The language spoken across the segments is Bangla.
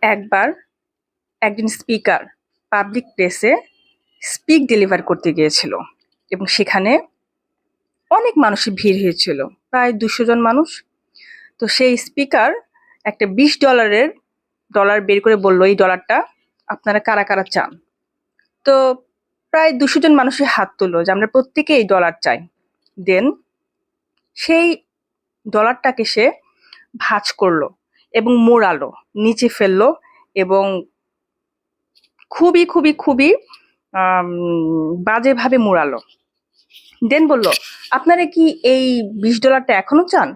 একবার একজন স্পিকার পাবলিক প্লেসে স্পিক ডেলিভার করতে গিয়েছিল এবং সেখানে অনেক মানুষের ভিড় হয়েছিল, প্রায় 200 জন মানুষ। তো সেই স্পিকার একটা $20 বের করে বলল, এই ডলারটা আপনারা কারা কারা চান। তো প্রায় 200 জন মানুষের হাত তুললো যে আমরা প্রত্যেকে এই ডলার চাই। দেন সেই ডলারটাকে সে ভাঁজ করলো এবং মোড়ালো, নিচে ফেললো এবং খুবই খুবই খুবই বাজেভাবে মোড়ালো। দেন বলল, আপনারা কি এই $20 এখনো চান?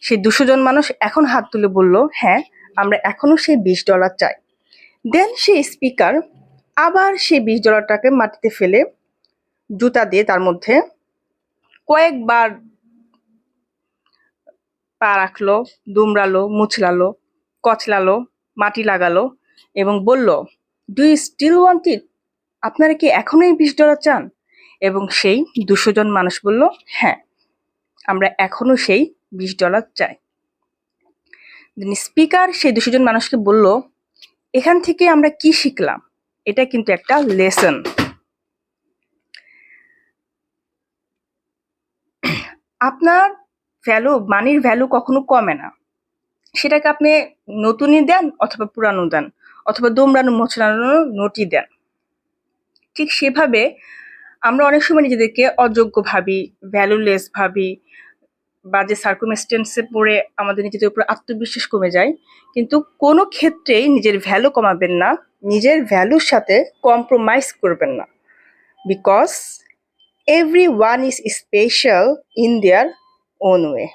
সেই 200 জন মানুষ এখন হাত তুলে বলল, হ্যাঁ, আমরা এখনো সেই $20 চাই। দেন সেই স্পিকার আবার সেই $20টাকে মাটিতে ফেলে জুতা দিয়ে তার মধ্যে কয়েকবার পা রাখলো, দুমড়ালো, মুচড়ালো, কচলালো, মাটি লাগালো এবং বলল, do you still want it? আপনারা কি এখনো এই $20 চান? এবং সেই 200 জন মানুষ বলল, হ্যাঁ, আমরা এখনো সেই $20 চাই। স্পিকার সেই 200 জন মানুষকে বলল, এখান থেকে আমরা কি শিখলাম? এটা কিন্তু একটা লেসন। আপনার মানির ভ্যালু কখনো কমে না। সেটাকে আপনি নতুনই দেন অথবা পুরানো দেন অথবা দুমড়ানো মোচড়ানো নোটই দেন। ঠিক সেভাবে আমরা অনেক সময় নিজেদেরকে অযোগ্য ভাবি, ভ্যালুলেস ভাবি, বাজে সার্কামস্টেন্সে পড়ে আমাদের নিজেদের উপর আত্মবিশ্বাস কমে যায়। কিন্তু কোনো ক্ষেত্রেই নিজের ভ্যালু কমাবেন না, নিজের ভ্যালুর সাথে কম্প্রোমাইজ করবেন না। Because everyone is special in their own way.